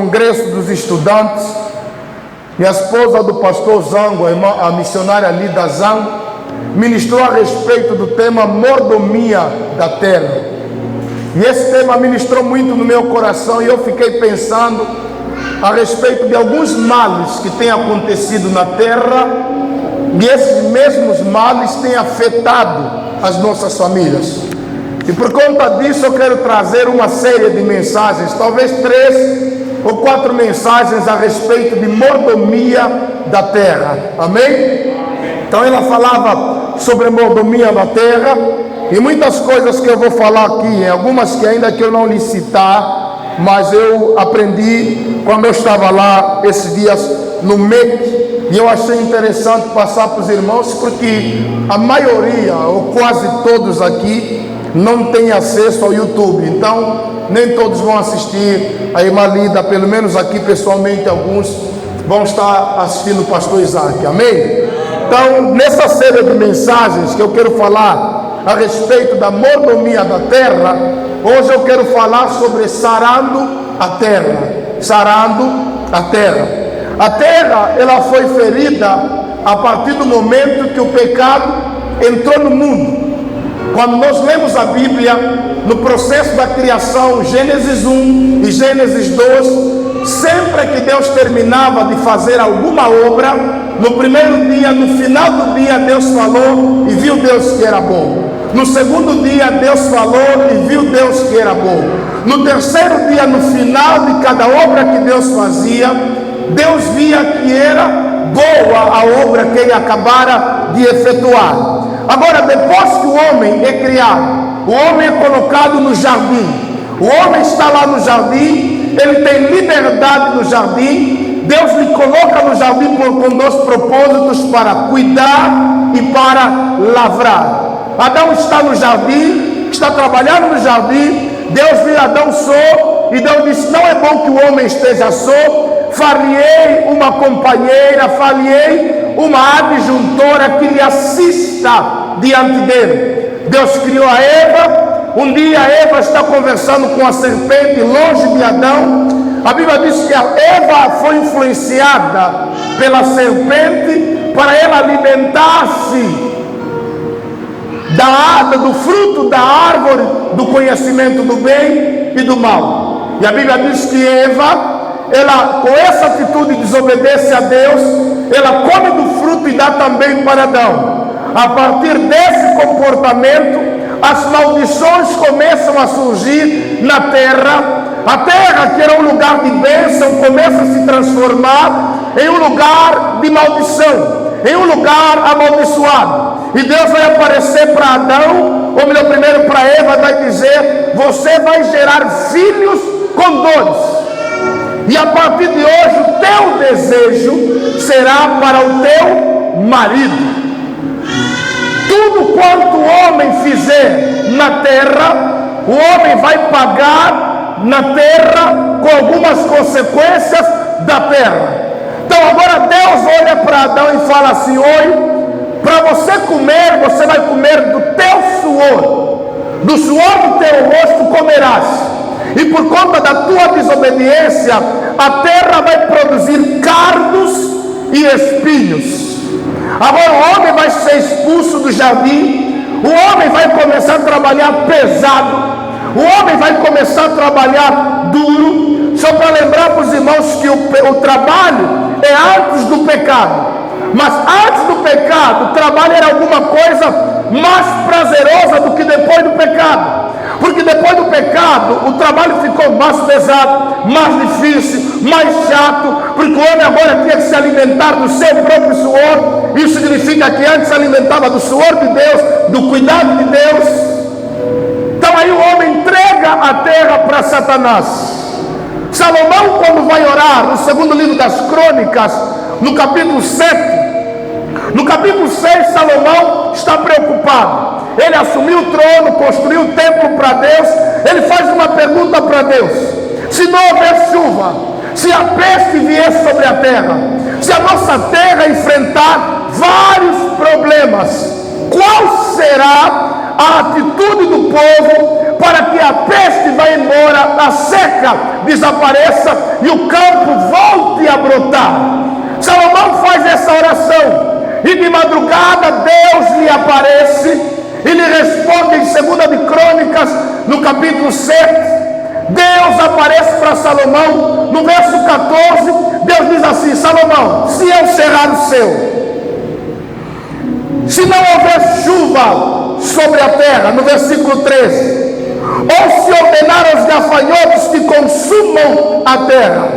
Congresso dos Estudantes, e a esposa do pastor Zango, a missionária Lida Zango, ministrou a respeito do tema mordomia da terra. E esse tema ministrou muito no meu coração, e eu fiquei pensando a respeito de alguns males que têm acontecido na terra, e esses mesmos males têm afetado as nossas famílias. E por conta disso eu quero trazer uma série de mensagens, talvez 3 ou 4 mensagens a respeito de mordomia da terra. Amém? Então ela falava sobre mordomia da terra, e muitas coisas que eu vou falar aqui, algumas que ainda que eu não lhe citar, mas eu aprendi quando eu estava lá esses dias no MEC, e eu achei interessante passar para os irmãos, porque a maioria, ou quase todos aqui, não tem acesso ao YouTube, então nem todos vão assistir a irmã Lida, pelo menos aqui pessoalmente alguns vão estar assistindo o pastor Isaac, amém? Então nessa série de mensagens que eu quero falar a respeito da mordomia da terra, hoje eu quero falar sobre sarando a terra. Sarando a terra. A terra, ela foi ferida a partir do momento que o pecado entrou no mundo. Quando nós lemos a Bíblia, no processo da criação, Gênesis 1 e Gênesis 2, sempre que Deus terminava de fazer alguma obra, no primeiro dia, no final do dia, Deus falou e viu Deus que era bom. No segundo dia, Deus falou e viu Deus que era bom. No terceiro dia, no final de cada obra que Deus fazia, Deus via que era boa a obra que ele acabara de efetuar. Agora, depois que o homem é criado, o homem é colocado no jardim, o homem está lá no jardim, ele tem liberdade no jardim, Deus lhe coloca no jardim com 2 propósitos: para cuidar e para lavrar. Adão está no jardim, está trabalhando no jardim, Deus viu Adão só, e Deus disse: não é bom que o homem esteja só, far-lhe-ei uma companheira, far-lhe-ei uma adjuntora que lhe assista diante dele. Deus criou a Eva. Um dia Eva está conversando com a serpente longe de Adão. A Bíblia diz que a Eva foi influenciada pela serpente para ela alimentar-se do fruto da árvore do conhecimento do bem e do mal. E a Bíblia diz que Eva, ela, com essa atitude, desobedece a Deus, ela come do fruto e dá também para Adão. A partir desse comportamento, as maldições começam a surgir na terra. A terra, que era um lugar de bênção, começa a se transformar em um lugar de maldição, em um lugar amaldiçoado. E Deus vai aparecer para Adão, ou melhor, primeiro para Eva, vai dizer: você vai gerar filhos com dores. E a partir de hoje o teu desejo será para o teu marido. Tudo quanto o homem fizer na terra, o homem vai pagar na terra com algumas consequências da terra. Então agora Deus olha para Adão e fala assim: oi, para você comer, você vai comer do teu suor, do suor do teu rosto comerás. E por conta da tua desobediência, a terra vai produzir cardos e espinhos. Agora o homem vai ser expulso do jardim, o homem vai começar a trabalhar pesado, o homem vai começar a trabalhar duro. Só para lembrar para os irmãos que o trabalho é antes do pecado, mas antes do pecado o trabalho era alguma coisa mais prazerosa do que depois do pecado. Porque depois do pecado, o trabalho ficou mais pesado, mais difícil, mais chato, porque o homem agora tinha que se alimentar do seu próprio suor. Isso significa que antes se alimentava do suor de Deus, do cuidado de Deus. Então aí o homem entrega a terra para Satanás. Salomão, quando vai orar, no segundo livro das Crônicas, no capítulo 7, no capítulo 6, Salomão está preocupado. Ele assumiu o trono, construiu o templo para Deus. Ele faz uma pergunta para Deus: se não houver chuva, se a peste vier sobre a terra, se a nossa terra enfrentar vários problemas, qual será a atitude do povo para que a peste vá embora, a seca desapareça e o campo volte a brotar. Salomão faz essa oração e de madrugada Deus lhe aparece e lhe responde em 2 de Crônicas, no capítulo 7. Deus aparece para Salomão no verso 14. Deus diz assim: Salomão, se eu cerrar o céu, se não houver chuva sobre a terra, no versículo 13, ou se ordenar aos gafanhotos que consumam a terra,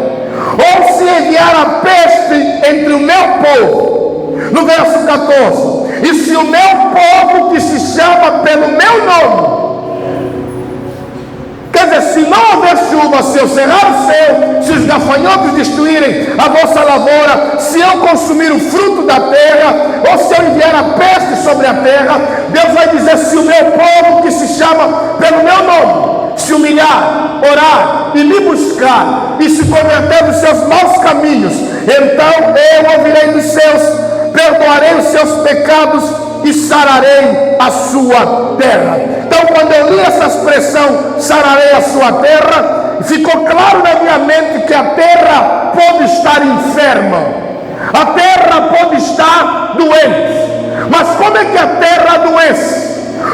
ou se enviar a peste entre o meu povo, no verso 14, e se o meu povo que se chama pelo meu nome, quer dizer, se não houver chuva, se eu cerrar o céu, se os gafanhotos destruírem a vossa lavoura, se eu consumir o fruto da terra, ou se eu enviar a peste sobre a terra, Deus vai dizer: se o meu povo que se chama pelo meu nome se humilhar, orar e me buscar e se converter dos seus maus caminhos, então eu ouvirei dos céus, perdoarei os seus pecados e sararei a sua terra. Então, quando eu li essa expressão, sararei a sua terra, ficou claro na minha mente que a terra pode estar enferma, a terra pode estar doente. Mas como é que a terra adoece?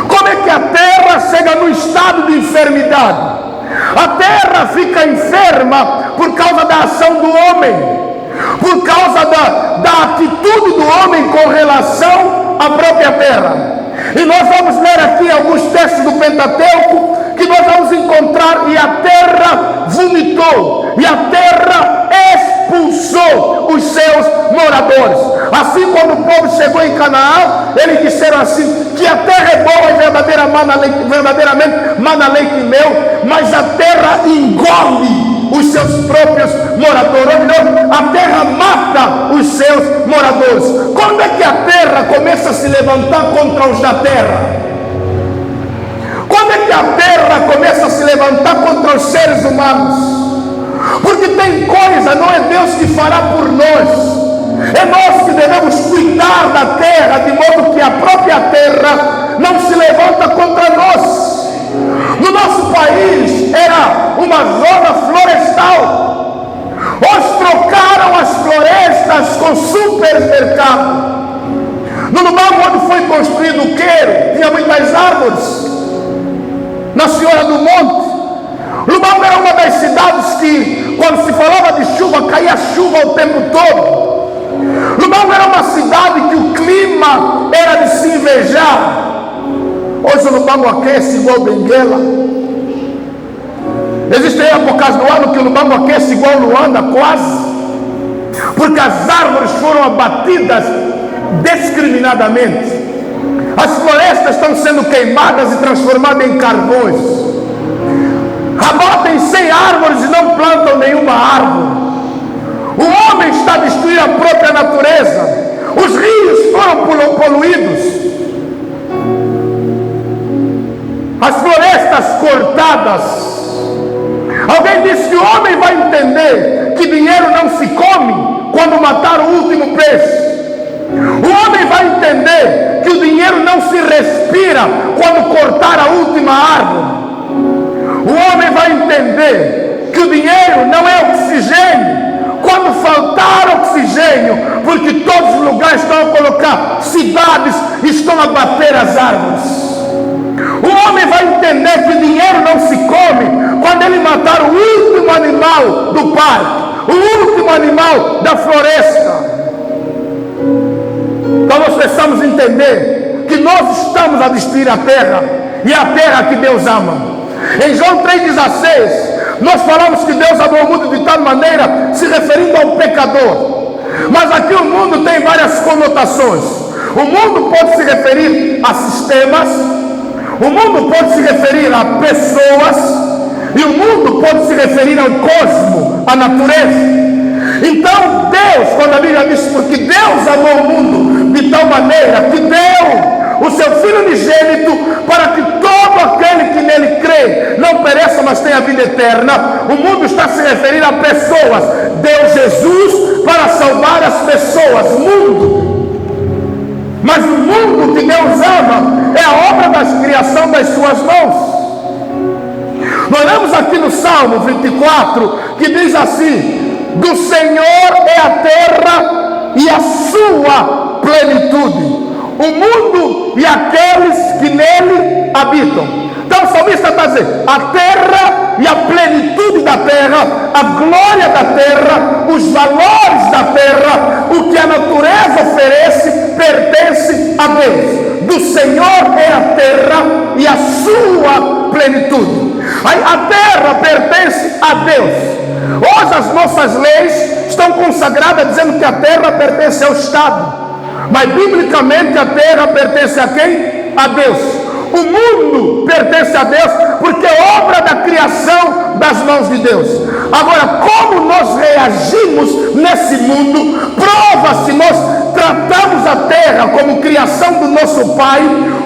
Como é que a terra chega no estado de enfermidade? A terra fica enferma por causa da ação do homem, por causa da atitude do homem com relação à própria terra. E nós vamos ler aqui alguns textos do Pentateuco que nós vamos encontrar: e a terra vomitou, e a terra expulsou os seus moradores. Assim, quando o povo chegou em Canaã, eles disseram assim: que a terra é boa e verdadeiramente mana leite e mel, mas a terra engole os seus próprios moradores. A terra mata os seus moradores. Quando é que a terra começa a se levantar contra os da terra? Quando é que a terra começa a se levantar contra os seres humanos? Porque tem coisa, não é Deus que fará por nós, é nós que devemos cuidar da terra, de modo que a própria terra não se levanta contra nós. No nosso país era uma zona florestal. Hoje trocaram as florestas com supermercado. No lugar onde foi construído o Queiro, tinha muitas árvores. Na Senhora do Monte, Lubão era uma das cidades que, quando se falava de chuva, caía chuva o tempo todo. Lubão era uma cidade que o clima era de se invejar. Hoje o Lubão aquece igual Benguela. Existem épocas do ano que o Lubão aquece igual Luanda, quase, porque as árvores foram abatidas discriminadamente. As florestas estão sendo queimadas e transformadas em carvões. Abatem 100 árvores e não plantam nenhuma árvore. O homem está destruindo a própria natureza. Os rios foram poluídos. As florestas cortadas. Alguém disse que o homem vai entender que dinheiro não se come quando matar o último peixe. O homem vai entender que o dinheiro não se respira quando cortar a última árvore. O homem vai entender que o dinheiro não é oxigênio quando faltar oxigênio, porque todos os lugares estão a colocar cidades e estão a bater as árvores. O homem vai entender que o dinheiro não se come quando ele matar o último animal do parque, o último animal da floresta. Então nós precisamos entender que nós estamos a destruir a terra, e a terra que Deus ama. Em João 3,16, nós falamos que Deus amou o mundo de tal maneira, se referindo ao pecador. Mas aqui o mundo tem várias conotações. O mundo pode se referir a sistemas, o mundo pode se referir a pessoas, e o mundo pode se referir ao cosmo, à natureza. Então Deus, quando a Bíblia diz porque Deus amou o mundo de tal maneira que deu o seu Filho unigênito para que todo aquele que nele crê não pereça, mas tenha vida eterna. O mundo está se referindo a pessoas. Deu Jesus para salvar as pessoas, mundo. Mas o mundo que Deus ama é a obra da criação das suas mãos. Nós lemos aqui no Salmo 24, que diz assim: do Senhor é a terra e a sua plenitude, o mundo e aqueles que nele habitam. Então o salmista está dizendo: a terra e a plenitude da terra, a glória da terra, os valores da terra, o que a natureza oferece, pertence a Deus. Do Senhor é a terra e a sua plenitude. A terra pertence a Deus. Hoje as nossas leis estão consagradas dizendo que a terra pertence ao Estado, mas biblicamente a terra pertence a quem? A Deus. O mundo pertence a Deus, porque é obra da criação das mãos de Deus. Agora, como nós reagimos nesse mundo, prova se nós tratamos a terra como criação do nosso Pai,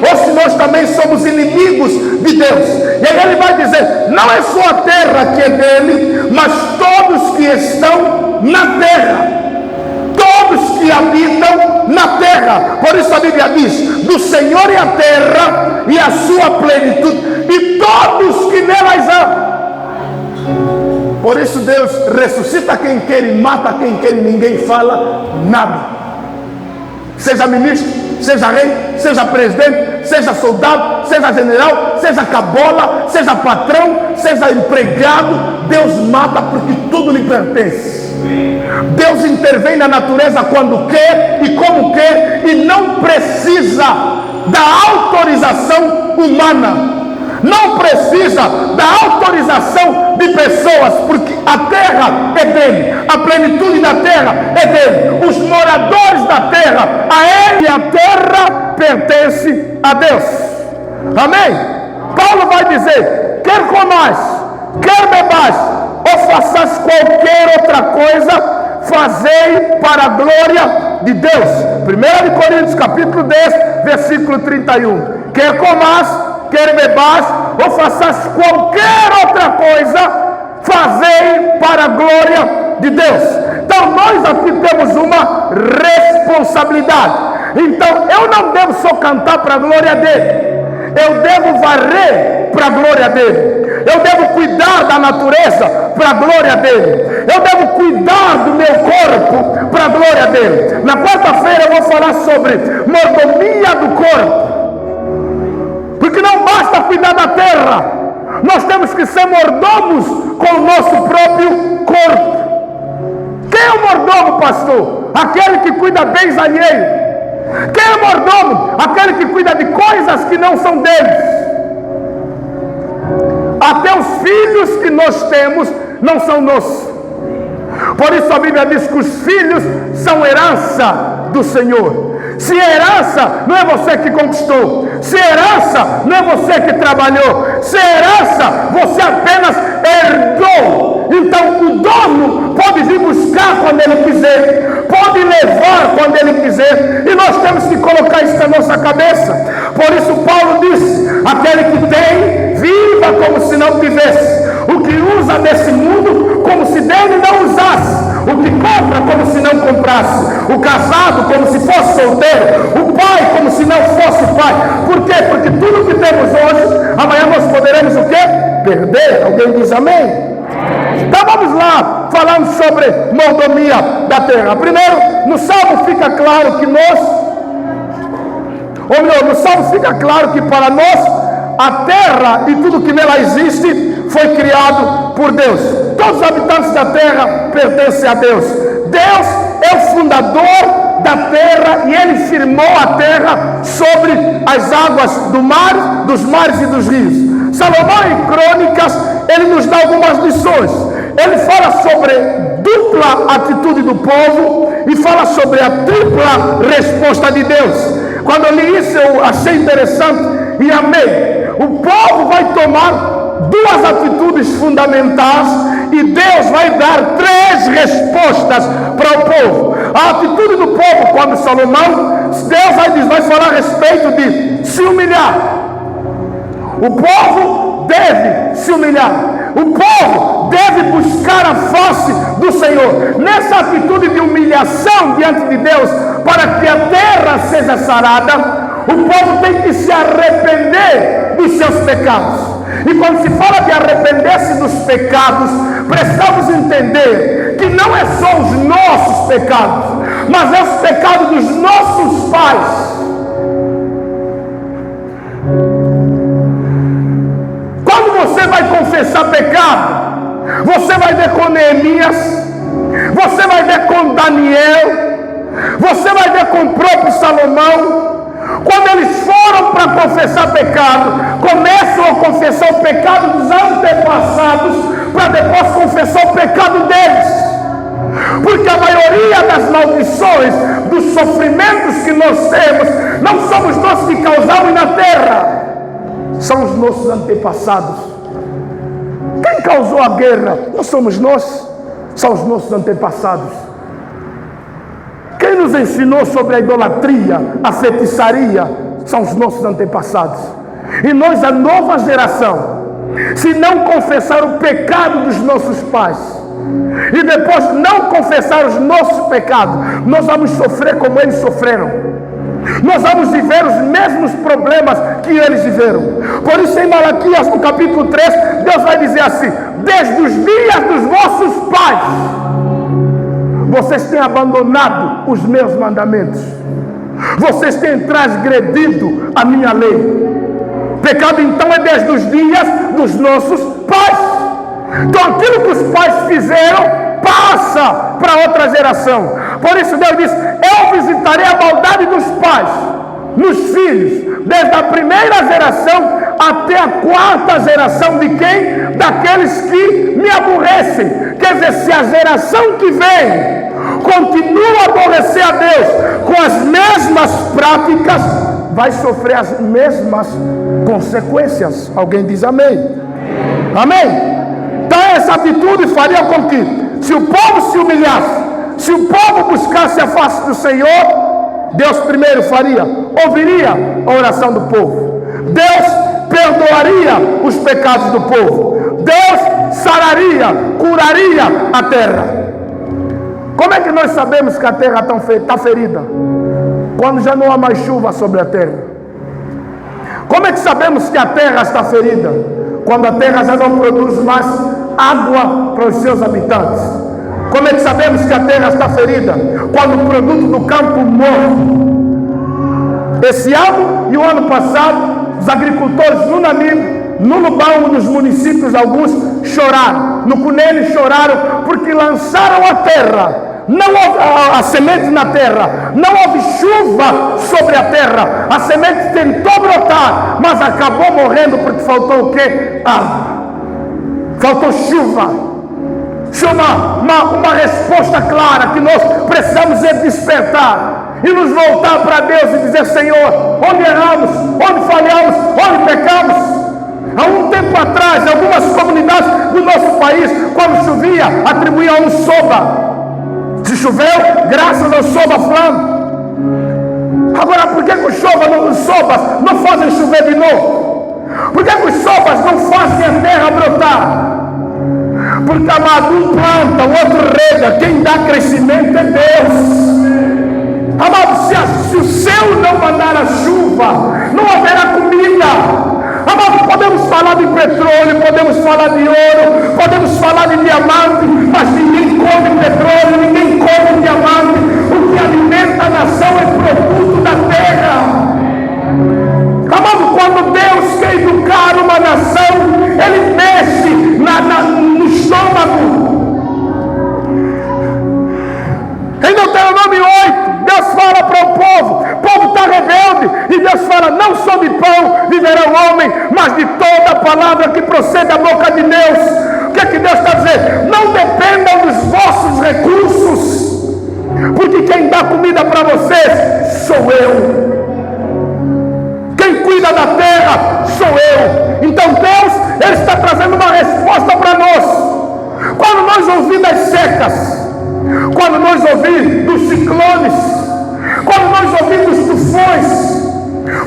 ou se nós também somos inimigos de Deus. E aí ele vai dizer: não é só a terra que é dele, mas todos que estão na terra, todos que habitam na terra. Por isso a Bíblia diz: do Senhor é a terra e a sua plenitude, e todos que nelas há. Por isso Deus ressuscita quem quer e mata quem quer, e ninguém fala nada. Seja ministro, seja rei, seja presidente, seja soldado, seja general, seja cabola, seja patrão, seja empregado, Deus mata porque tudo lhe pertence. Deus intervém na natureza quando quer e como quer, e não precisa da autorização humana, não precisa da autorização de pessoas, porque a terra é dele, a plenitude da terra é dele, os moradores da terra, a ele a terra pertence a Deus. Amém? Paulo vai dizer: quer comais, quer bebais, ou façais qualquer outra coisa, fazei para a glória de Deus. 1 Coríntios capítulo 10, versículo 31. Quer comais, quer bebais, ou façais qualquer outra coisa, fazei para a glória de Deus. Então nós aqui temos uma responsabilidade. Então eu não devo só cantar para a glória dele, eu devo varrer para a glória dele, eu devo cuidar da natureza para a glória dele, eu devo cuidar do meu corpo para a glória dele. Na quarta-feira eu vou falar sobre mordomia do corpo, porque não basta cuidar da terra, nós temos que ser mordomos com o nosso próprio corpo. Quem é o mordomo, pastor? Aquele que cuida bens alheios. Quem é mordomo? Aquele que cuida de coisas que não são deles. Até os filhos que nós temos não são nossos. Por isso a Bíblia diz que os filhos são herança do Senhor. Se herança não é você que conquistou, se herança não é você que trabalhou, se herança você apenas herdou. Então o dono pode vir buscar quando ele quiser, pode levar quando ele quiser, e nós temos que colocar isso na nossa cabeça. Por isso Paulo diz: aquele que tem, viva como se não tivesse. O que usa desse mundo como se dele não usasse, o que compra como se não comprasse, o casado como se fosse solteiro, o pai como se não fosse pai. Por quê? Porque tudo que temos hoje, amanhã nós poderemos o quê? Perder. Alguém diz amém? Então vamos lá, falando sobre mordomia da terra. Primeiro, no Salmo fica claro que nós, ou melhor, no Salmo fica claro que para nós a terra e tudo que nela existe foi criado por Deus. Todos os habitantes da terra pertencem a Deus. Deus é o fundador da terra e ele firmou a terra sobre as águas do mar, dos mares e dos rios. Salomão, em Crônicas, ele nos dá algumas lições. Ele fala sobre dupla atitude do povo e fala sobre a tripla resposta de Deus. Quando eu li isso, eu achei interessante e amei. O povo vai tomar duas atitudes fundamentais e Deus vai dar três respostas para o povo. A atitude do povo, quando Salomão, Deus vai falar a respeito de se humilhar. O povo deve se humilhar. O povo deve buscar a face do Senhor. Nessa atitude de humilhação diante de Deus, para que a terra seja sarada, o povo tem que se arrepender dos seus pecados. E quando se fala de arrepender-se dos pecados, precisamos entender que não é só os nossos pecados, mas é os pecados dos nossos pais. Quando você vai confessar pecado, você vai ver com Neemias, você vai ver com Daniel, você vai ver com o próprio Salomão. Quando eles foram para confessar pecado, começam a confessar o pecado dos antepassados, para depois confessar o pecado deles. Porque a maioria das maldições, dos sofrimentos que nós temos, não somos nós que causamos na terra, são os nossos antepassados. Quem causou a guerra? Não somos nós, são os nossos antepassados. Quem nos ensinou sobre a idolatria, a feitiçaria, são os nossos antepassados. E nós, a nova geração, se não confessar o pecado dos nossos pais, e depois não confessar os nossos pecados, nós vamos sofrer como eles sofreram. Nós vamos viver os mesmos problemas que eles viveram. Por isso em Malaquias, no capítulo 3, Deus vai dizer assim: desde os dias dos vossos pais, vocês têm abandonado os meus mandamentos, vocês têm transgredido a minha lei. Pecado então é desde os dias dos nossos pais. Então aquilo que os pais fizeram passa para outra geração. Por isso Deus diz: eu visitarei a maldade dos pais nos filhos, desde a primeira geração até a quarta geração de quem? Daqueles que me aborrecem. Quer dizer, se a geração que vem continua a aborrecer a Deus com as mesmas práticas, vai sofrer as mesmas consequências. Alguém diz amém? Amém? Então essa atitude faria com que, se o povo se humilhasse, se o povo buscasse a face do Senhor, Deus primeiro ouviria a oração do povo. Deus perdoaria os pecados do povo. Deus sararia, curaria a terra. Como é que nós sabemos que a terra está ferida? Quando já não há mais chuva sobre a terra. Como é que sabemos que a terra está ferida? Quando a terra já não produz mais água para os seus habitantes. Como é que sabemos que a terra está ferida? Quando o produto do campo morre. Esse ano e o ano passado, os agricultores no Namibe, no Lubão, nos municípios alguns, choraram. No Cunene choraram porque lançaram a terra. Não houve a semente na terra, não houve chuva sobre a terra. A semente tentou brotar, mas acabou morrendo porque faltou o quê? Água. Faltou chuva. Uma resposta clara que nós precisamos despertar e nos voltar para Deus e dizer: Senhor, onde erramos, onde falhamos, onde pecamos? Há um tempo atrás, algumas comunidades do nosso país, quando chovia, atribuíam um soba. Se choveu, graças ao soba fulano. Agora, por que os sobas não fazem chover de novo? Por que os sobas não fazem a terra brotar? Porque, amado, um planta, o outro rega, quem dá crescimento é Deus. Amado, se o céu não mandar a chuva, não haverá comida. Amado, podemos falar de petróleo, podemos falar de ouro, podemos falar de diamante, mas ninguém come petróleo, ninguém come diamante. O que alimenta a nação é produto da terra. Amado, quando Deus quer educar uma nação, Ele mexe no estômago. Em Deuteronômio 8, Deus fala para o povo está rebelde, e Deus fala: não só de pão viverá o homem, mas de toda a palavra que procede da boca de Deus. O que é que Deus está dizendo? Não dependam dos vossos recursos, porque quem dá comida para vocês sou eu. Quem cuida da terra sou eu. Então Deus, Ele está trazendo uma resposta para nós. Quando nós ouvimos das secas, quando nós ouvimos dos ciclones, quando nós ouvimos tufões,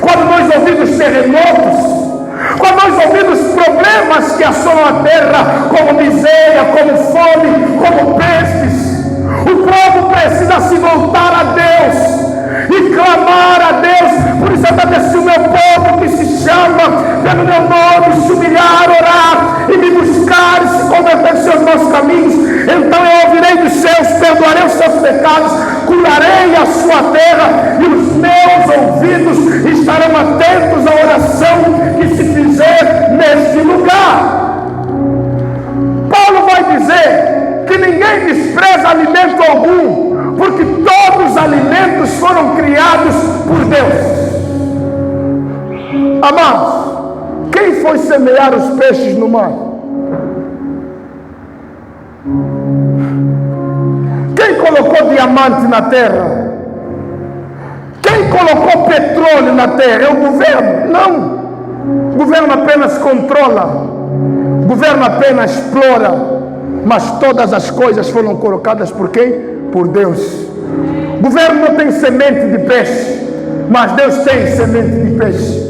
quando nós ouvimos terremotos, quando nós ouvimos problemas que assolam a terra, como miséria, como fome, como pestes, o povo precisa se voltar a Deus e clamar a Deus. Por isso está dizendo: se o meu povo povo que se chama pelo meu nome se humilhar, orar e me buscar e se converter dos seus maus caminhos, então eu ouvirei dos céus, perdoarei os seus pecados, curarei a sua terra, e os meus ouvidos estarão atentos à oração que se fizer neste lugar. Paulo vai dizer que ninguém despreza alimento algum, porque todos os alimentos foram criados por Deus. Amados, quem foi semear os peixes no mar? Quem colocou diamante na terra? Quem colocou petróleo na terra? É o governo? Não. O governo apenas controla. O governo apenas explora. Mas todas as coisas foram colocadas por quem? Por Deus. O governo não tem semente de peixe, mas Deus tem semente de peixe.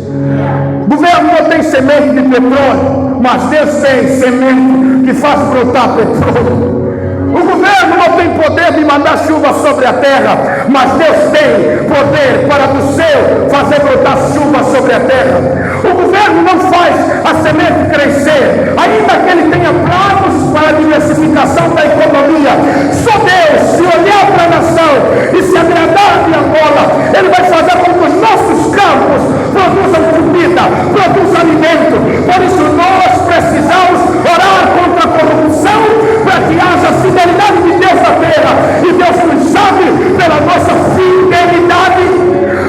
O governo não tem semente de petróleo, mas Deus tem semente que faz brotar petróleo. O governo não tem poder de mandar chuva sobre a terra, mas Deus tem poder para do céu fazer brotar chuva sobre a terra. O governo não faz a semente crescer, ainda que ele tenha planos para a diversificação da economia. Só Deus, se olhar para a nação e se agradar de Angola, Ele vai fazer com que os nossos campos produzam comida, produzam alimento. Por isso nós precisamos orar contra a corrupção, para que haja fidelidade de Deus na terra, e Deus nos salve pela nossa fidelidade.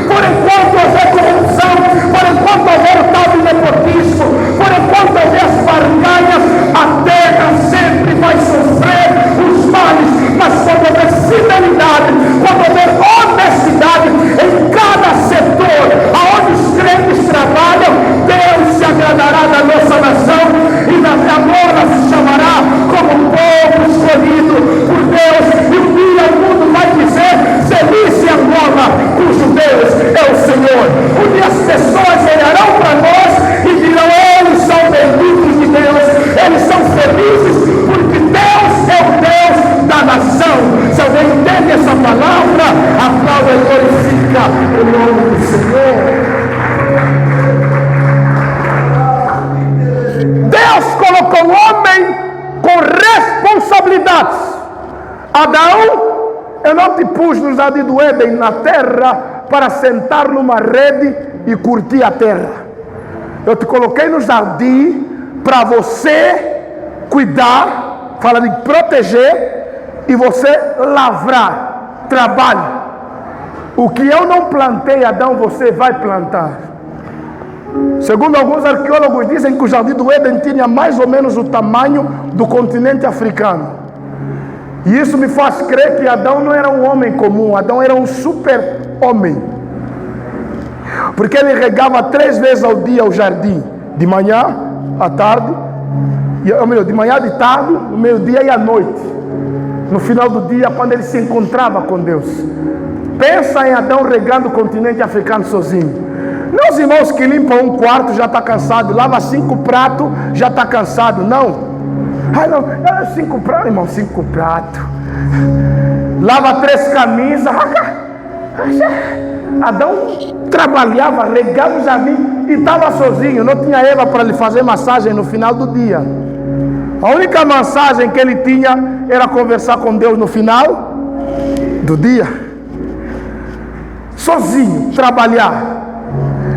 Por enquanto houver corrupção, por enquanto houver o tal de nepotismo, por enquanto houver as barganhas, a terra sempre vai sofrer os males. Mas quando houver fidelidade, quando houver honestidade em cada setor aonde os crentes trabalham, Deus se agradará da nossa nação, e Angola se chamará como povo escolhido por Deus, e um dia o mundo vai dizer: feliz Angola, cujo Deus é o Senhor. Um dia as pessoas olharão para nós e dirão: eles são benditos de Deus, eles são felizes, porque Deus é o Deus da nação. Se alguém entende essa palavra, aplauda e glorifica o nome do Senhor. Deus colocou o homem com responsabilidades. Adão, eu não te pus no jardim do Éden, na terra, para sentar numa rede e curtir a terra. Eu te coloquei no jardim para você cuidar, fala de proteger, e você lavrar, trabalho. O que eu não plantei, Adão, você vai plantar. Segundo alguns arqueólogos, dizem que o jardim do Éden tinha mais ou menos o tamanho do continente africano. E isso me faz crer que Adão não era um homem comum, Adão era um super homem. Porque ele regava 3 vezes ao dia o jardim, de manhã, à tarde, de manhã, de tarde, no meio-dia e à noite. No final do dia, quando ele se encontrava com Deus. Pensa em Adão regando o continente africano sozinho. Meus irmãos que limpam um quarto já está cansado, lava 5 pratos, já está cansado. Não. Ah, não, 5 pratos, irmão, 5 pratos. Lava 3 camisas. Adão trabalhava, regava o jardim e estava sozinho. Não tinha Eva para lhe fazer massagem no final do dia. A única massagem que ele tinha era conversar com Deus no final do dia. Sozinho, trabalhar.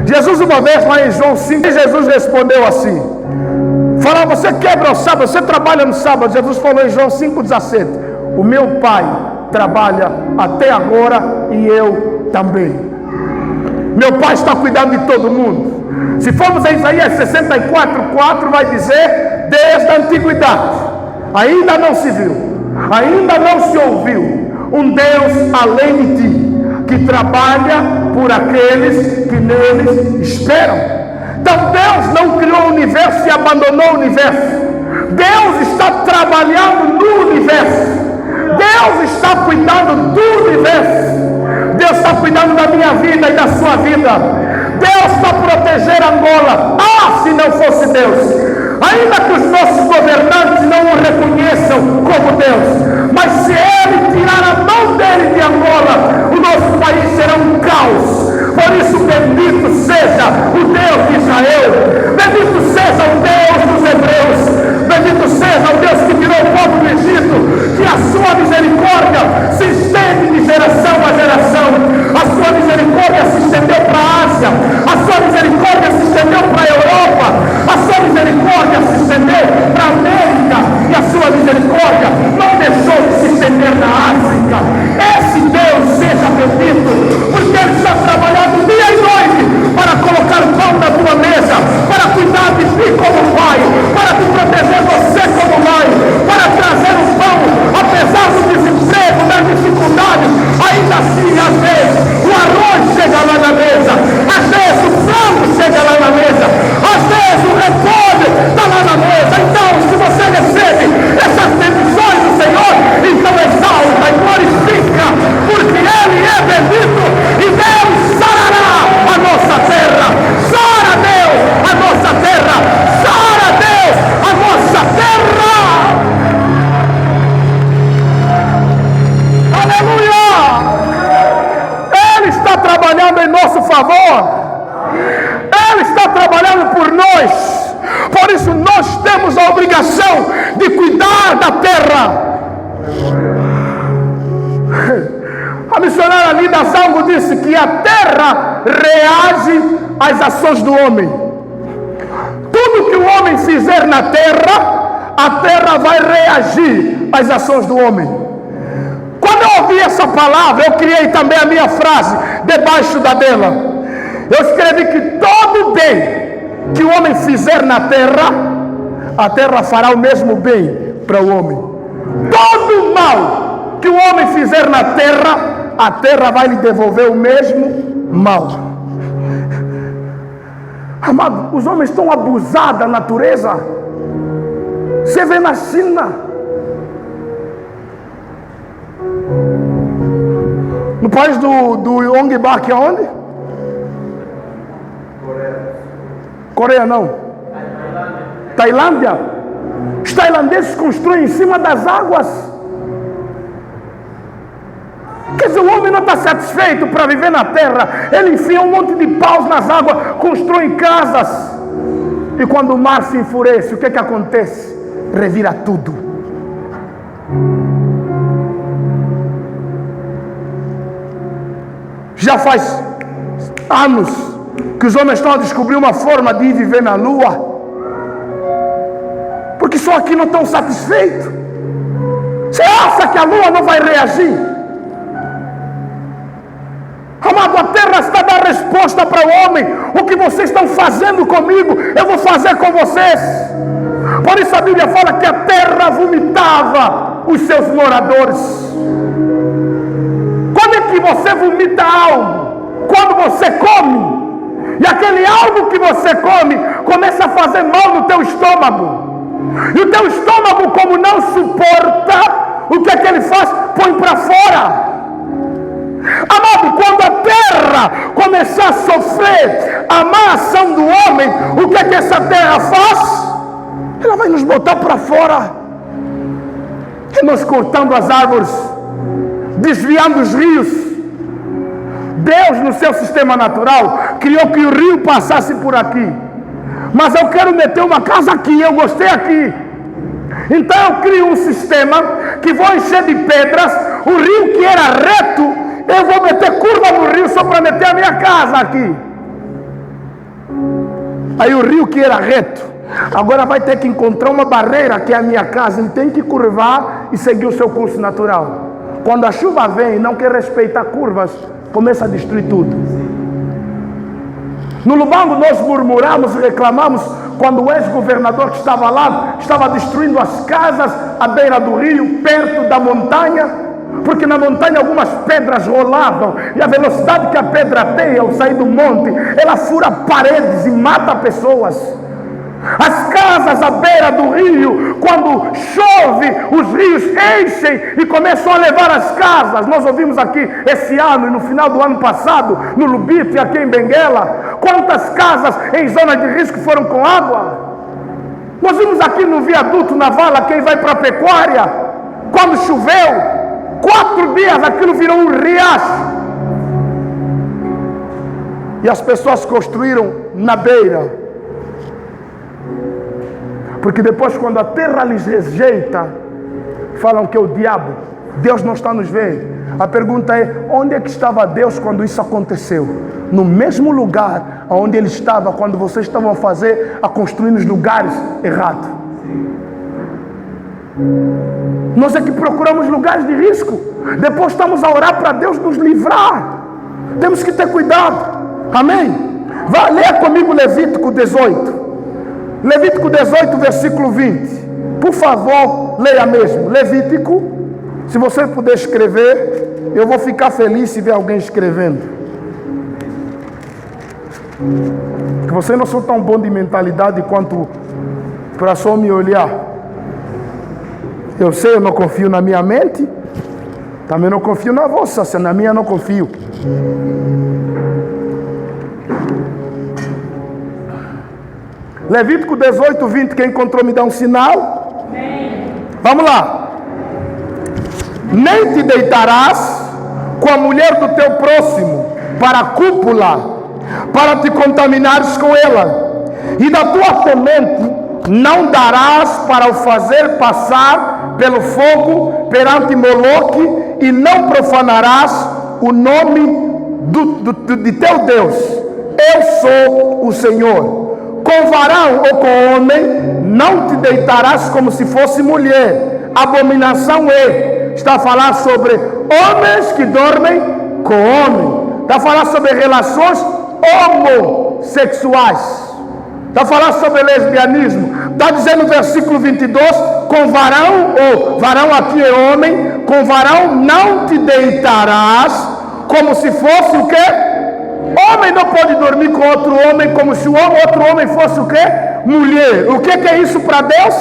Jesus uma vez lá em João 5, Jesus respondeu assim: falou: você quebra o sábado, você trabalha no sábado. Jesus falou em João 5,17: o meu Pai trabalha até agora e eu também. Meu Pai está cuidando de todo mundo. Se formos a Isaías 64,4, vai dizer: desde a antiguidade ainda não se viu, ainda não se ouviu um Deus além de ti, que trabalha por aqueles que neles esperam. Então Deus não criou o universo e abandonou o universo. Deus está trabalhando no universo. Deus está cuidando do universo. Deus está cuidando da minha vida e da sua vida. Deus está protegendo Angola. Ah, se não fosse Deus. Ainda que os nossos governantes não o reconheçam como Deus, mas se Ele tirar a mão dele de Angola, o nosso país será um caos. Por isso, bendito seja o Deus de Israel, bendito seja o Deus dos hebreus, bendito seja o Deus que tirou o povo do Egito, que a sua misericórdia se estende de geração a geração. A sua misericórdia se estendeu para a Ásia, a sua misericórdia se estendeu para a Europa, a sua misericórdia se estendeu para a América, e a sua misericórdia não deixou de se estender na África. Esse Deus seja bendito, porque Ele está trabalhando dia e noite para colocar pão na tua mesa, para cuidar de ti como pai, para te proteger você como mãe, para trazer o pão, apesar do desemprego, das dificuldades. Ainda assim, às vezes, o arroz chega lá na mesa, às vezes o frango chega lá na mesa, às vezes o repolho está lá na mesa. Então, se você recebe essas bendições do Senhor, então exalta e glorifica, porque Ele é bendito, e Deus sarará a nossa terra. Sara Deus a nossa terra, sara Deus a nossa terra. Aleluia! Ele está trabalhando em nosso favor. Ele está trabalhando por nós. Por isso nós temos a obrigação de cuidar da terra. A missionária Lida Zango disse que a terra reage às ações do homem. Tudo que o homem fizer na terra, a terra vai reagir às ações do homem. Quando eu ouvi essa palavra, eu criei também a minha frase debaixo da dela. Eu escrevi que todo bem que o homem fizer na terra, a terra fará o mesmo bem para o homem. Todo mal que o homem fizer na terra, a terra vai lhe devolver o mesmo mal. Amado, os homens estão abusados da natureza. Você vê na China, no país do Yong Bak, aonde? Coreia não. Tailândia. Os tailandeses constroem em cima das águas. Quer dizer, o homem não está satisfeito para viver na terra. Ele enfia um monte de paus nas águas, constrói casas. E quando o mar se enfurece, o que acontece? Revira tudo. Já faz anos que os homens estão a descobrir uma forma de ir viver na lua. Porque só aqui não estão satisfeitos. Você acha que a lua não vai reagir? Amado, a terra está dando resposta para o homem. O que vocês estão fazendo comigo, eu vou fazer com vocês. Por isso a Bíblia fala que a terra vomitava os seus moradores. Quando é que você vomita algo? Quando você come. E aquele algo que você come começa a fazer mal no teu estômago. E o teu estômago, como não suporta, o que é que ele faz? Põe para fora. Amado, quando a terra começar a sofrer a má ação do homem, o que é que essa terra faz? Ela vai nos botar para fora. E nós cortando as árvores, desviando os rios. Deus, no seu sistema natural, criou que o rio passasse por aqui. Mas eu quero meter uma casa aqui, eu gostei aqui. Então eu crio um sistema que vou encher de pedras. O rio que era reto, eu vou meter curva no rio só para meter a minha casa aqui. Aí o rio que era reto, agora vai ter que encontrar uma barreira que é a minha casa. Ele tem que curvar e seguir o seu curso natural. Quando a chuva vem e não quer respeitar curvas, começa a destruir tudo. No Lubango nós murmuramos e reclamamos quando o ex-governador que estava lá estava destruindo as casas à beira do rio, perto da montanha, porque na montanha algumas pedras rolavam e a velocidade que a pedra tem ao sair do monte, ela fura paredes e mata pessoas. As casas à beira do rio, quando chove, os rios enchem e começam a levar as casas. Nós ouvimos aqui esse ano e no final do ano passado, no Lubito e aqui em Benguela, quantas casas em zona de risco foram com água. Nós vimos aqui no viaduto na vala, quem vai para a pecuária, quando choveu, 4 dias aquilo virou um riacho. E as pessoas construíram na beira. Porque depois, quando a terra lhes rejeita, falam que é o diabo. Deus não está nos vendo. A pergunta é: onde é que estava Deus quando isso aconteceu? No mesmo lugar onde Ele estava quando vocês estavam a construir nos lugares errados. Nós é que procuramos lugares de risco. Depois estamos a orar para Deus nos livrar. Temos que ter cuidado. Amém? Vá ler comigo Levítico 18. Levítico 18, versículo 20. Por favor, leia mesmo. Levítico. Se você puder escrever, eu vou ficar feliz se ver alguém escrevendo. Que você não sou tão bom de mentalidade quanto para só me olhar. Eu sei, eu não confio na minha mente. Também não confio na vossa, se na minha não confio. Levítico 18, 20. Quem encontrou me dá um sinal. Vamos lá. Nem te deitarás com a mulher do teu próximo para a cúpula, para te contaminares com ela. E da tua semente não darás para o fazer passar pelo fogo perante Moloque, e não profanarás o nome de teu Deus. Eu sou o Senhor. Com varão ou com homem não te deitarás como se fosse mulher. Abominação é. Está a falar sobre homens que dormem com homem. Está a falar sobre relações homossexuais. Está a falar sobre lesbianismo. Está dizendo no versículo 22, com varão, ou varão aqui é homem, com varão não te deitarás como se fosse o quê? Homem não pode dormir com outro homem como se o outro homem fosse o quê? Mulher. O que é isso para Deus?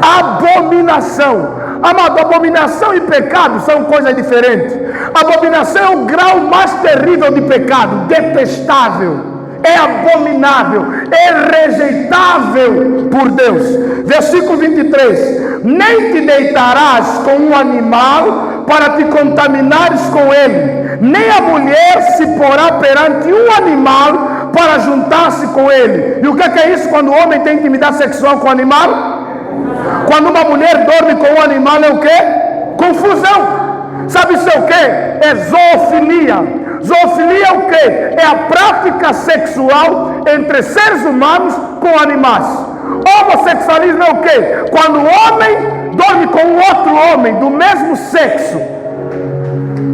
Abominação. Amado, abominação e pecado são coisas diferentes. Abominação é o grau mais terrível de pecado, detestável, é abominável, é rejeitável por Deus. Versículo 23: nem te deitarás com um animal para te contaminares com ele, nem a mulher se porá perante um animal para juntar-se com ele. E o que é isso quando o homem tem intimidade sexual com o animal? Quando uma mulher dorme com um animal é o quê? Confusão. Sabe isso é o quê? É zoofilia. Zoofilia é o quê? É a prática sexual entre seres humanos com animais. Homossexualismo é o quê? Quando o homem dorme com um outro homem do mesmo sexo.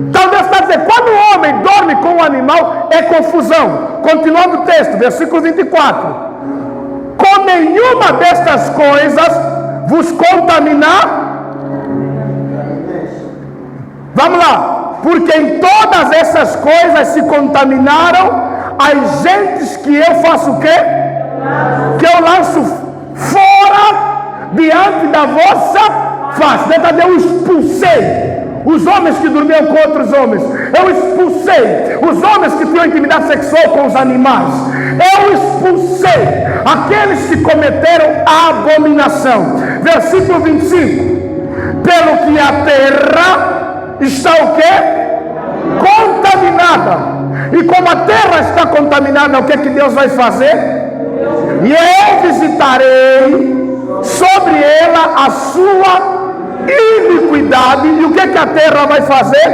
Então Deus está dizendo, quando o homem dorme com um animal é confusão. Continuando o texto, versículo 24. Com nenhuma destas coisas vos contaminar. Vamos lá. Porque em todas essas coisas se contaminaram as gentes que eu faço o quê? Que eu lanço fora diante da vossa face. Eu expulsei os homens que dormiam com outros homens. Eu expulsei os homens que tinham intimidade sexual com os animais. Eu expulsei aqueles que cometeram a abominação. Versículo 25. Pelo que a terra está o quê? Contaminada. E como a terra está contaminada, o que é que Deus vai fazer? E eu visitarei sobre ela a sua iniquidade. E o que é que a terra vai fazer?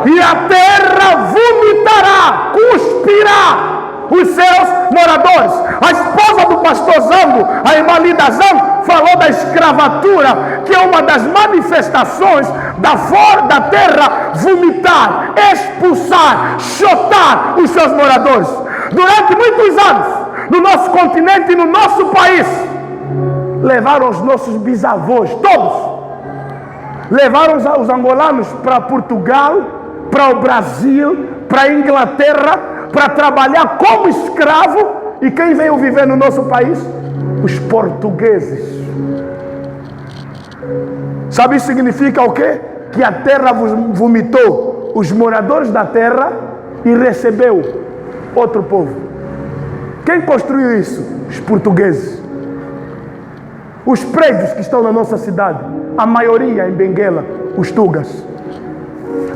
E a terra vomitará, cuspirá os seus moradores. A esposa do pastor Zango, a irmã Lida Zango, falou da escravatura, que é uma das manifestações da terra vomitar, expulsar, chotar os seus moradores. Durante muitos anos, no nosso continente e no nosso país, levaram os nossos bisavós, todos. Levaram os angolanos para Portugal, para o Brasil, para a Inglaterra, para trabalhar como escravo. E quem veio viver no nosso país? Os portugueses. Sabe isso significa o quê? Que a terra vomitou os moradores da terra e recebeu outro povo. Quem construiu isso? Os portugueses. Os prédios que estão na nossa cidade, a maioria em Benguela, os tugas.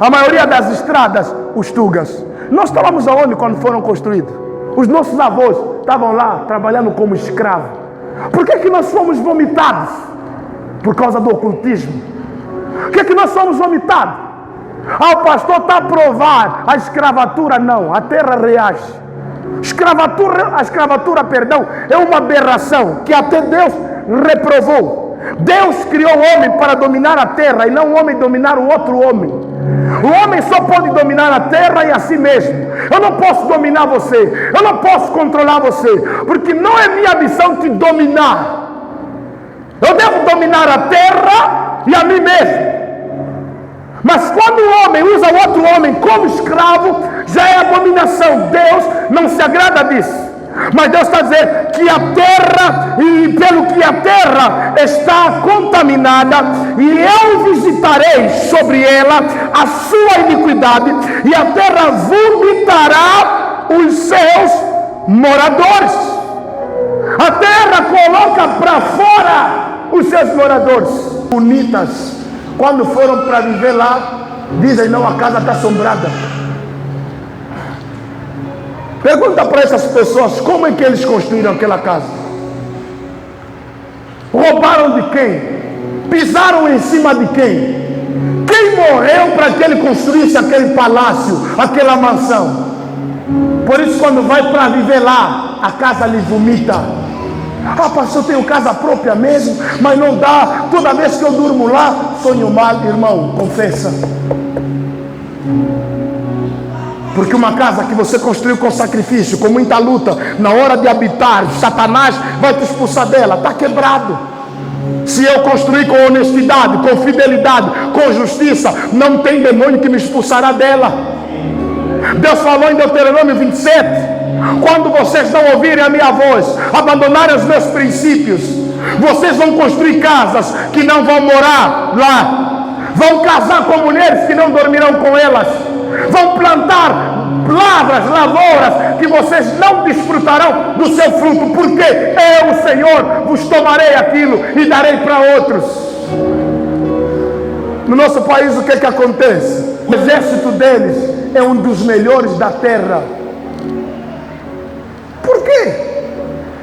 A maioria das estradas, os tugas. Nós estávamos aonde quando foram construídos? Os nossos avós estavam lá trabalhando como escravos. Por que nós fomos vomitados? Por causa do ocultismo. Por que nós somos vomitados? O pastor está a provar a escravatura. Não, a terra reage. A escravatura, perdão, é uma aberração que até Deus reprovou. Deus criou o homem para dominar a terra e não o homem dominar o outro homem. O homem só pode dominar a terra e a si mesmo. Eu não posso dominar você, eu não posso controlar você, porque não é minha missão te dominar. Eu devo dominar a terra e a mim mesmo. Mas quando o homem usa o outro homem como escravo, já é abominação. Deus não se agrada disso. Mas Deus está dizendo que a terra, e pelo que a terra está contaminada, e eu visitarei sobre ela a sua iniquidade, e a terra vomitará os seus moradores. A terra coloca para fora os seus moradores. Bonitas, quando foram para viver lá, dizem: não, a casa está assombrada. Pergunta para essas pessoas como é que eles construíram aquela casa. Roubaram de quem? Pisaram em cima de quem? Quem morreu para que ele construísse aquele palácio, aquela mansão? Por isso, quando vai para viver lá, a casa lhe vomita. Pastor, eu tenho casa própria mesmo, mas não dá. Toda vez que eu durmo lá, sonho mal. Irmão, confessa. Porque uma casa que você construiu com sacrifício, com muita luta, na hora de habitar, Satanás vai te expulsar dela. Está quebrado. Se eu construir com honestidade, com fidelidade, com justiça, não tem demônio que me expulsará dela. Deus falou em Deuteronômio 27: quando vocês não ouvirem a minha voz, abandonarem os meus princípios, vocês vão construir casas que não vão morar lá, vão casar com mulheres que não dormirão com elas, vão plantar lavouras que vocês não desfrutarão do seu fruto, porque eu, o Senhor, vos tomarei aquilo e darei para outros. No nosso país, o que acontece? O exército deles é um dos melhores da terra. Por quê?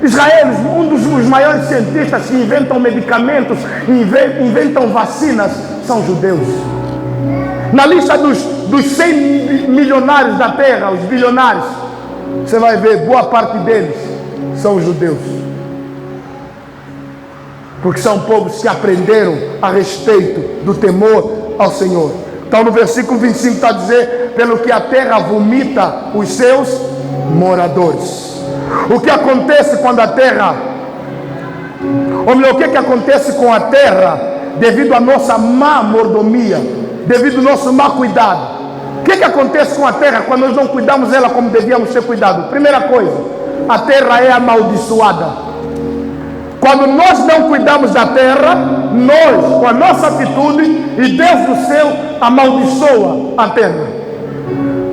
Israel, um dos maiores cientistas que inventam medicamentos, inventam vacinas, são judeus. Na lista dos 100 milionários da terra, os bilionários, você vai ver, boa parte deles são judeus. Porque são povos que aprenderam a respeito do temor ao Senhor. Então no versículo 25 está a dizer: pelo que a terra vomita os seus moradores. O que acontece quando a terra, ou melhor, o que acontece com a terra devido à nossa má mordomia, devido ao nosso má cuidado? O que acontece com a terra quando nós não cuidamos dela como devíamos ter cuidado? Primeira coisa, a terra é amaldiçoada. Quando nós não cuidamos da terra, nós, com a nossa atitude, e Deus do céu amaldiçoa a terra.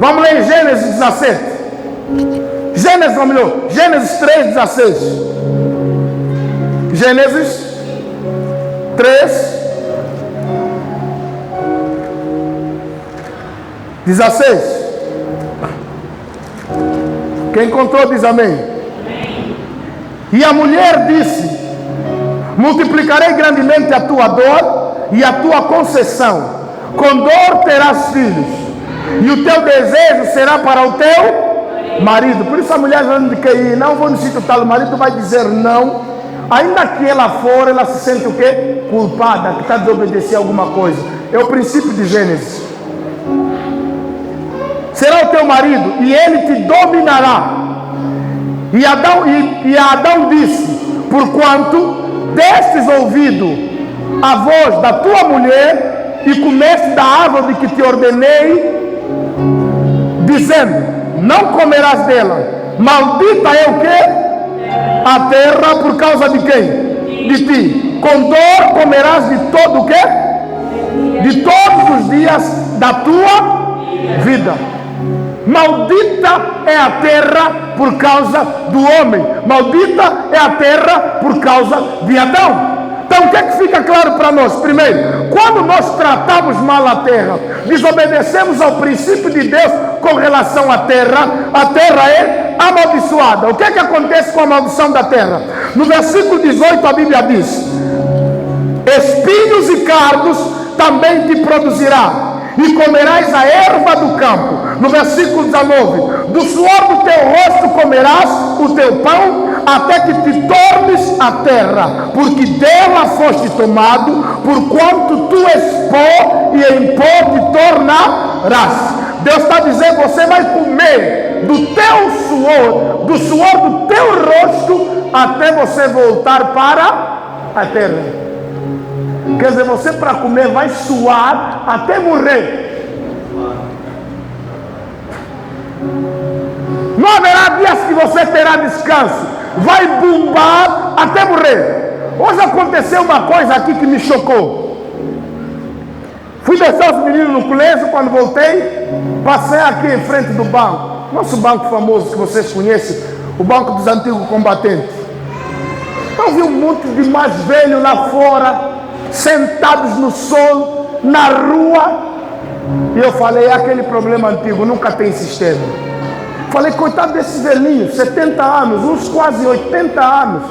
Vamos ler em Gênesis 17. Gênesis 3:16. Gênesis 3:16. Quem encontrou diz amém. Amém. E a mulher disse: multiplicarei grandemente a tua dor e a tua concessão. Com dor terás filhos, e o teu desejo será para o teu marido. Por isso a mulher falando de que não vou no sítio tal, o marido vai dizer não. Ainda que ela for, ela se sente o quê? Culpada, que está desobedecendo alguma coisa. É o princípio de Gênesis. Será o teu marido, e ele te dominará. E Adão disse: porquanto destes ouvido a voz da tua mulher, e comeste da árvore que te ordenei, dizendo: não comerás dela. Maldita é o quê? A terra por causa de quem? De ti. Com dor comerás de todo o quê? De todos os dias da tua vida. Maldita é a terra por causa do homem. Maldita é a terra por causa de Adão. Então o que é que fica claro para nós? Primeiro, quando nós tratamos mal a terra, desobedecemos ao princípio de Deus com relação à terra é amaldiçoada. O que é que acontece com a maldição da terra? No versículo 18 a Bíblia diz: espinhos e cardos também te produzirá, e comerás a erva do campo. No versículo 19: do suor do teu rosto comerás o teu pão, até que te tornes a terra, porque dela foste tomado, porquanto tu és pó, e em pó te tornarás. Deus está dizendo: você vai comer do teu suor, do suor do teu rosto, até você voltar para a terra. Quer dizer, você para comer vai suar até morrer. Não haverá dias que você terá descanso. Vai bombar até morrer. Hoje aconteceu uma coisa aqui que me chocou. Fui deixar os meninos no colégio. Quando voltei, passei aqui em frente do banco, nosso banco famoso que vocês conhecem, o Banco dos Antigos Combatentes. Eu vi um monte de mais velhos lá fora, sentados no sol, na rua. E eu falei: é aquele problema antigo, nunca tem sistema. Falei: coitado desses velhinhos, 70 anos, uns quase 80 anos,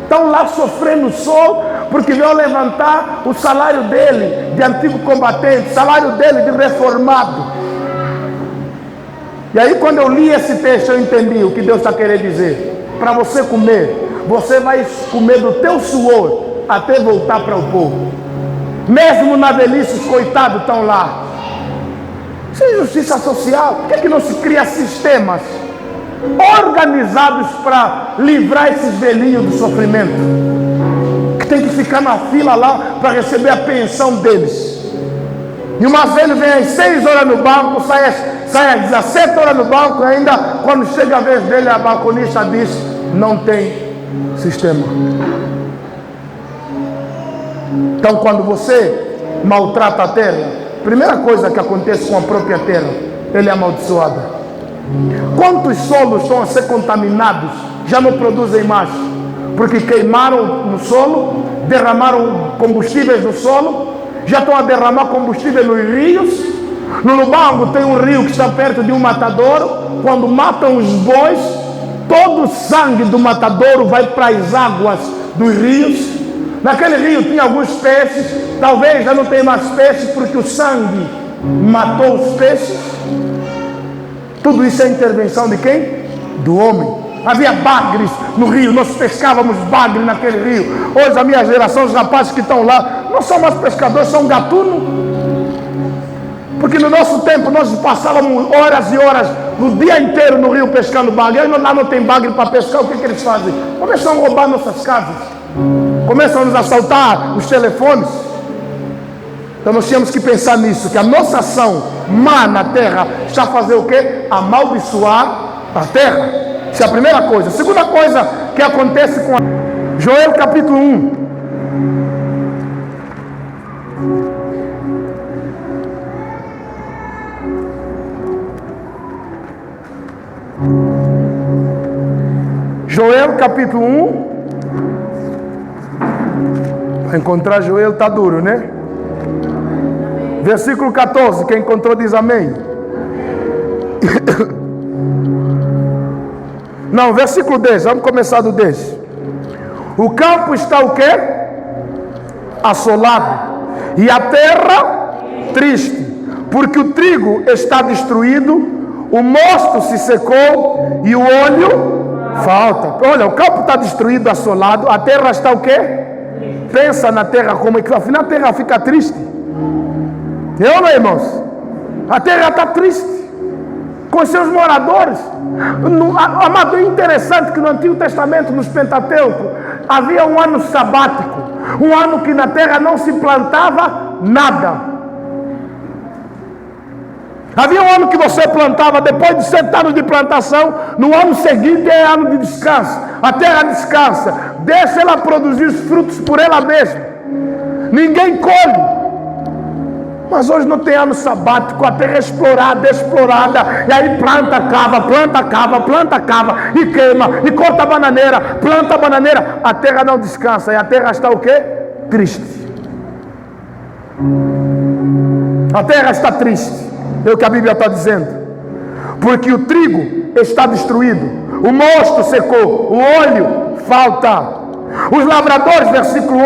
estão lá sofrendo o sol, porque veio levantar o salário dele de antigo combatente, salário dele de reformado. E aí quando eu li esse texto, eu entendi o que Deus está querendo dizer. Para você comer, você vai comer do teu suor até voltar para o povo. Mesmo na velhice, os coitados estão lá. Isso é justiça social. Por que não se cria sistemas organizados para livrar esses velhinhos do sofrimento, que tem que ficar na fila lá para receber a pensão deles? E o mais velho vem às 6 horas no banco, sai às 17 horas no banco, e ainda quando chega a vez dele, a balconista diz: não tem sistema. Então, quando você maltrata a terra, primeira coisa que acontece com a própria terra, ela é amaldiçoada. Quantos solos estão a ser contaminados, já não produzem mais, porque queimaram no solo, derramaram combustíveis no solo, já estão a derramar combustível nos rios. No Lubango tem um rio que está perto de um matadouro. Quando matam os bois, todo o sangue do matadouro vai para as águas dos rios. Naquele rio tinha alguns peixes, talvez já não tenha mais peixes, porque o sangue matou os peixes. Tudo isso é intervenção de quem? Do homem. Havia bagres no rio, nós pescávamos bagre naquele rio. Hoje a minha geração, os rapazes que estão lá, não são mais pescadores, são gatunos. Porque no nosso tempo nós passávamos horas e horas, no dia inteiro no rio pescando bagre. Aí lá não tem bagre para pescar, o que eles fazem? Começam a roubar nossas casas. Começam a nos assaltar os telefones. Então nós tínhamos que pensar nisso, que a nossa ação má na terra está a fazer o quê? Amaldiçoar a terra. Essa é a primeira coisa. A segunda coisa que acontece com Joel capítulo 1. Joel capítulo 1. Para encontrar Joel está duro, né? Versículo 14, quem encontrou diz amém. Não, versículo 10, vamos começar do 10. O campo está o quê? Assolado, e a terra triste, porque o trigo está destruído, o mosto se secou e o óleo falta. Olha, o campo está destruído, assolado, a terra está o quê? Pensa na terra como é que afinal a terra fica triste. Eu, meus irmãos, a terra está triste com seus moradores. Amado, é interessante que no Antigo Testamento, nos Pentateuco, havia um ano sabático, um ano que na terra não se plantava nada. Havia um ano que você plantava, depois de 7 anos de plantação, no ano seguinte é ano de descanso. A terra descansa, deixa ela produzir os frutos por ela mesma. Ninguém colhe. Mas hoje não tem ano sabático, a terra é explorada, e aí planta, cava, e queima, e corta a bananeira, planta a bananeira, a terra não descansa, e a terra está o quê? triste. A terra está triste, é o que a Bíblia está dizendo, porque o trigo está destruído, o mosto secou, o óleo falta. Os lavradores, versículo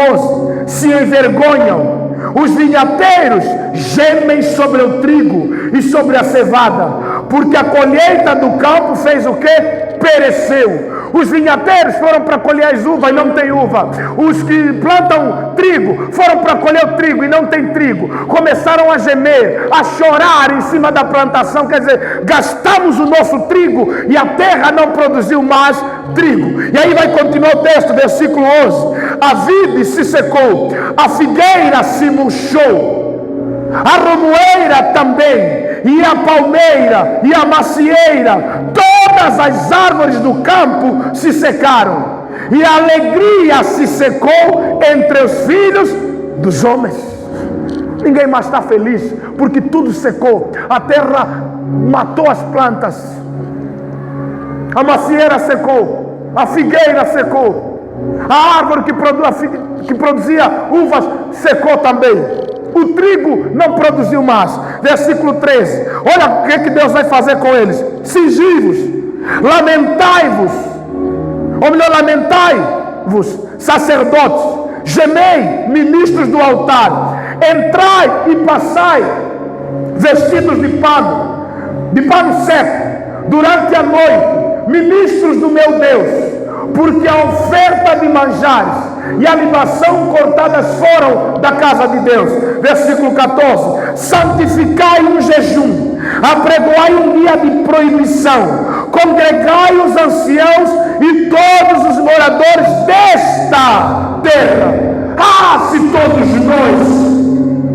11, se envergonham. Os vinhateiros gemem sobre o trigo e sobre a cevada, porque a colheita do campo fez o quê? Pereceu. Os vinhateiros foram para colher as uvas e não tem uva. Os que plantam trigo foram para colher o trigo e não tem trigo. Começaram a gemer, a chorar em cima da plantação. Quer dizer, gastamos o nosso trigo e a terra não produziu mais trigo. E aí vai continuar o texto, versículo 11. A vide se secou, a figueira se murchou, a romoeira também, e a palmeira, e a macieira, todas as árvores do campo se secaram, e a alegria se secou entre os filhos dos homens. Ninguém mais está feliz, porque tudo secou. A terra matou as plantas, a macieira secou, a figueira secou, a árvore que produzia uvas secou também. O trigo não produziu mais. Versículo 13. Olha o que Deus vai fazer com eles. Cingivos, lamentai-vos, ou melhor, lamentai-vos, sacerdotes, gemei, ministros do altar, entrai e passai, vestidos de pano seco, durante a noite, ministros do meu Deus, porque a oferta de manjares e a libação cortadas foram da casa de Deus. Versículo 14. Santificai um jejum, apregoai um dia de proibição, congregai os anciãos e todos os moradores desta terra. Ah, se todos nós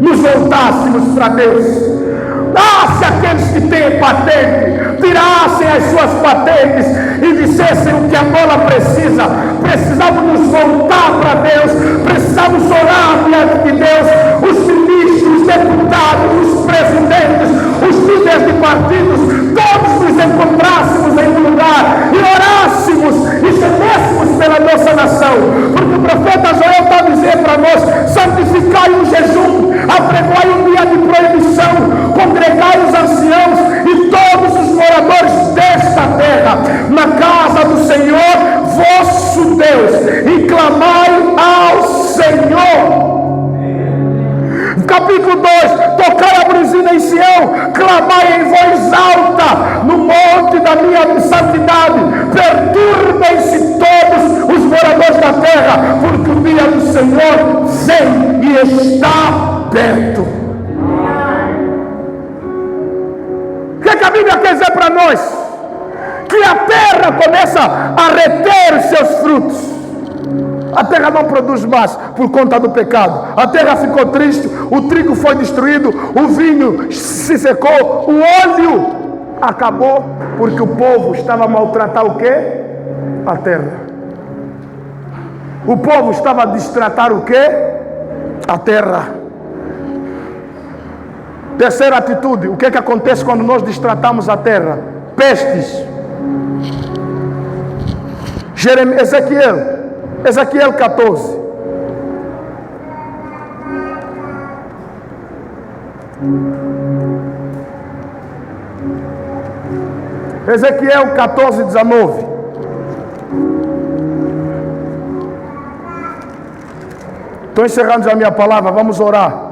nos voltássemos para Deus. Ah, se aqueles que têm patente tirassem as suas patentes e dissessem o que a bola precisa. Precisamos nos voltar para Deus, precisamos orar diante de Deus. Os ministros, os deputados, os presidentes, os líderes de partidos, todos nos encontrássemos em um lugar e orássemos e gemêssemos pela nossa nação, porque o profeta Joel está a dizer para nós: santificai um jejum, apregoai um dia de proibição, congregai os anciãos e todos os moradores desta terra na casa do Senhor vosso Deus, e clamai ao Senhor. Capítulo 2: tocai a buzina em Sião, clamai em voz alta no monte da minha santidade, perturbem-se todos os moradores da terra, porque o dia do Senhor vem e está perto. O que a Bíblia quer dizer para nós? Que a terra começa a reter os seus frutos. A terra não produz mais por conta do pecado. A terra ficou triste, o trigo foi destruído, o vinho se secou, o óleo acabou, porque o povo estava a maltratar o quê? A terra. O povo estava a destratar o quê? A terra. Terceira atitude: o que acontece quando nós destratamos a terra? Pestes. Ezequiel 14. Ezequiel 14, 19. Estou encerrando já a minha palavra, vamos orar.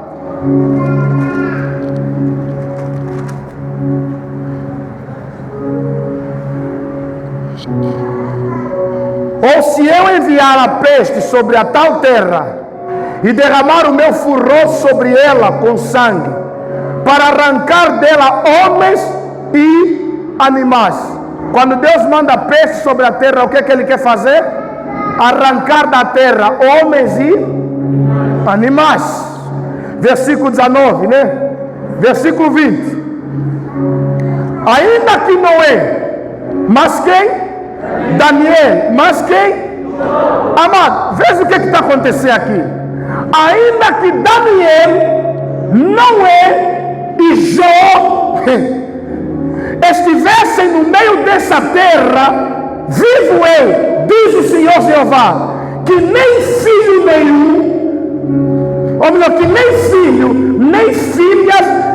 Ou se eu enviar a peste sobre a tal terra e derramar o meu furor sobre ela com sangue, para arrancar dela homens e animais. Quando Deus manda peste sobre a terra, o que Ele quer fazer? Arrancar da terra homens e animais. Versículo 19, né? Versículo 20. Ainda que Noé, mas quem? Daniel, mas quem? Amado, veja o que está acontecendo aqui. Ainda que Daniel, Noé e Jó estivessem no meio dessa terra, vivo eu, diz o Senhor Jeová, que nem filho nenhum ou melhor, que nem filho, nem filhas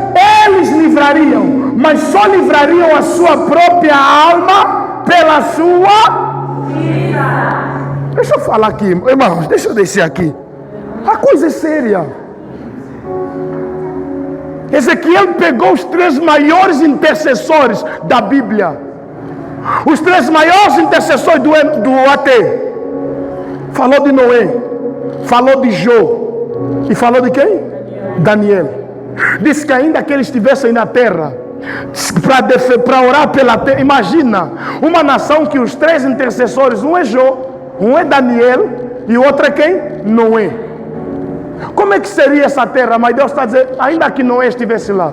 eles livrariam, mas só livrariam a sua própria alma pela sua vida. Deixa eu falar aqui, irmãos, deixa eu descer aqui. A coisa é séria. Ezequiel pegou os 3 maiores intercessores da Bíblia, os 3 maiores intercessores do AT. Falou de Noé, falou de Jó e falou de quem? Daniel. Disse que ainda que eles estivessem na terra, para orar pela terra. Imagina uma nação que os 3 intercessores, um é Jó, um é Daniel e o outro é quem? Noé. Como é que seria essa terra? Mas Deus está dizendo, ainda que Noé estivesse lá,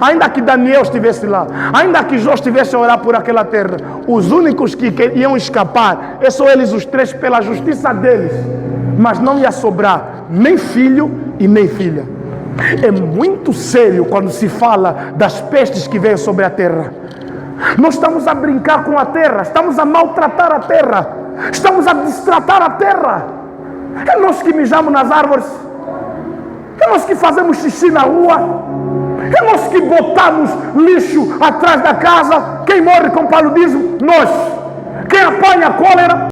ainda que Daniel estivesse lá, ainda que Jó estivesse a orar por aquela terra, os únicos que iam escapar, são eles os 3 pela justiça deles, mas não ia sobrar nem filho e nem filha. É muito sério quando se fala das pestes que vêm sobre a terra. Nós estamos a brincar com a terra, estamos a maltratar a terra, estamos a destratar a terra. É nós que mijamos nas árvores, é nós que fazemos xixi na rua, é nós que botamos lixo atrás da casa. Quem morre com paludismo? Nós. Quem apanha cólera?